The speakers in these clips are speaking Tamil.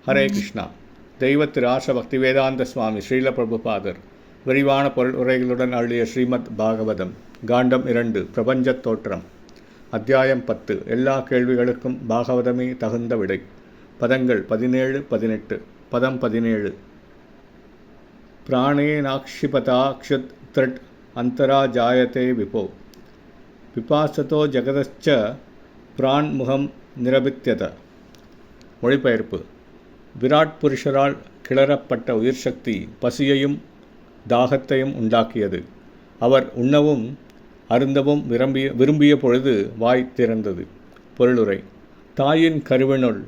ஹரே கிருஷ்ணா. தெய்வ திரு ஆச பக்தி வேதாந்த சுவாமி ஸ்ரீல பிரபுபாதர் விரிவான பொருள் உரைகளுடன் அருளிய ஸ்ரீமத் பாகவதம் காண்டம் 2 பிரபஞ்சத் தோற்றம் அத்தியாயம் 10 எல்லா கேள்விகளுக்கும் பாகவதமே தகுந்த விடை. பதங்கள் 17-18. பதம் 17. பிராணேனாக்ஷிபதாக்ஷத் த்ரட் அந்தரா ஜாயதே விபோ விபாசதோ ஜகதச்ச பிரான்முகம் நிரபித்யத. மொழிபெயர்ப்பு. விராட் புருஷரால் கிளறப்பட்ட உயிர் சக்தி பசியையும் தாகத்தையும் உண்டாக்கியது. அவர் உண்ணவும் அருந்தவும் விரும்பிய பொழுது வாய் திறந்தது. பொருளுரை. தாயின் கருவினுள்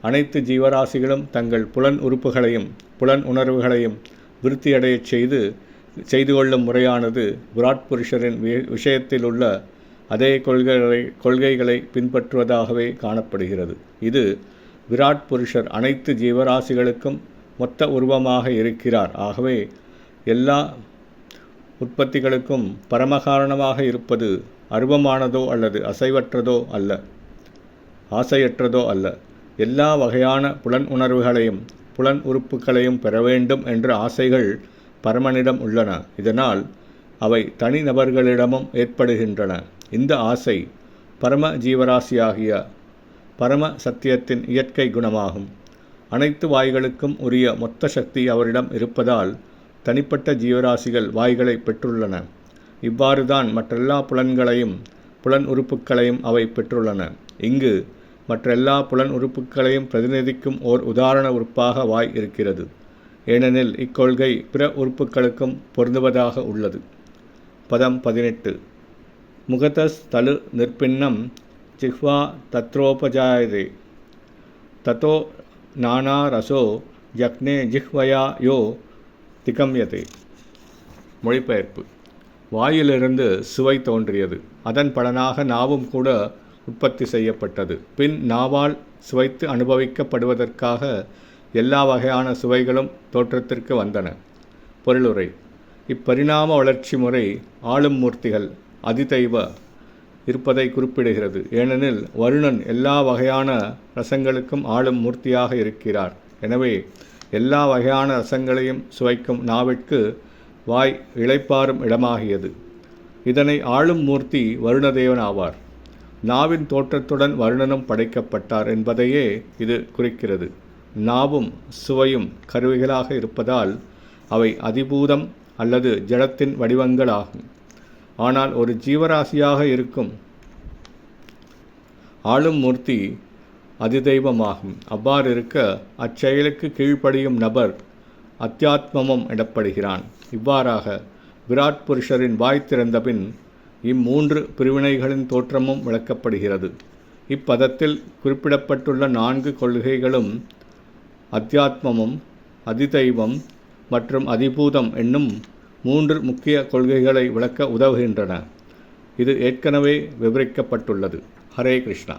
அனைத்து ஜீவராசிகளும் தங்கள் புலன் உறுப்புகளையும் புலன் உணர்வுகளையும் விருத்தியடையச் செய்து கொள்ளும் முறையானது விராட் புருஷரின் விஷயத்தில் உள்ள அதே கொள்கைகளை பின்பற்றுவதாகவே காணப்படுகிறது. இது விராட் புருஷர் அனைத்து ஜீவராசிகளுக்கும் மொத்த உருவமாக இருக்கிறார். ஆகவே எல்லா உற்பத்திகளுக்கும் பரமகாரணமாக இருப்பது அருவமானதோ அல்லது ஆசையற்றதோ அல்ல. எல்லா வகையான புலன் உணர்வுகளையும் புலன் உறுப்புகளையும் பெற வேண்டும் என்ற ஆசைகள் பரமனிடம் உள்ளன. இதனால் அவை தனிநபர்களிடமும் ஏற்படுகின்றன. இந்த ஆசை பரம ஜீவராசியாகிய பரம சத்தியத்தின் இயற்கை குணமாகும். அனைத்து வாய்களுக்கும் உரிய மொத்த சக்தி அவரிடம் இருப்பதால் தனிப்பட்ட ஜீவராசிகள் வாய்களை பெற்றுள்ளன. இவ்வாறுதான் மற்றெல்லா புலன்களையும் புலன் உறுப்புகளையும் அவை பெற்றுள்ளன. இங்கு மற்றெல்லா புலன் உறுப்புகளையும் பிரதிநிதிக்கும் ஓர் உதாரண உறுப்பாக வாய் இருக்கிறது. ஏனெனில் இக்கொள்கை பிற உறுப்புகளுக்கும் பொருந்துவதாக உள்ளது. பதம் 18. முகதஸ் தலு நிற்பின்னம் ஜிஹ்வா தத்ரோபஜாயதே ததோ நானா ரசோ யக்னே ஜிஹ்வயா யோ திகம்யதே. மொழிபெயர்ப்பு. வாயிலிருந்து சுவை தோன்றியது. அதன் பலனாக நாவும் கூட உற்பத்தி செய்யப்பட்டது. பின் நாவால் சுவைத்து அனுபவிக்கப்படுவதற்காக எல்லா வகையான சுவைகளும் தோற்றத்திற்கு வந்தன. பொருளுரை. இப்பரிணாம வளர்ச்சி முறை ஆளும் மூர்த்திகள் அதிதைவ இருப்பதை குறிப்பிடுகிறது. ஏனெனில் வருணன் எல்லா வகையான ரசங்களுக்கும் ஆளும் மூர்த்தியாக இருக்கிறார். எனவே எல்லா வகையான ரசங்களையும் சுவைக்கும் நாவிற்கு வாய் இளைப்பாறும் இடமாகியது. இதனை ஆளும் மூர்த்தி வருணதேவன் ஆவார். நாவின் தோற்றத்துடன் வருணனும் படைக்கப்பட்டார் என்பதையே இது குறிக்கிறது. நாவும் சுவையும் கருவிகளாக இருப்பதால் அவை அதிபூதம் அல்லது ஜடத்தின் வடிவங்களாகும். ஆனால் ஒரு ஜீவராசியாக இருக்கும் ஆளும் மூர்த்தி அதிதெய்வமாகும். அவ்வாறு இருக்க அச்செயலுக்கு கீழ்ப்படியும் நபர் அத்தியாத்மமும் இடப்படுகிறான். இவ்வாறாக விராட் புருஷரின் வாய் திறந்தபின் இம்மூன்று பிரிவினைகளின் தோற்றமும் விளக்கப்படுகிறது. இப்பதத்தில் குறிப்பிடப்பட்டுள்ள 4 கொள்கைகளும் அத்தியாத்மமும் அதிதெய்வம் மற்றும் அதிபூதம் என்னும் 3 முக்கிய கொள்கைகளை விளக்க உதவுகின்றன. இது ஏற்கனவே விவரிக்கப்பட்டுள்ளது. ஹரே கிருஷ்ணா.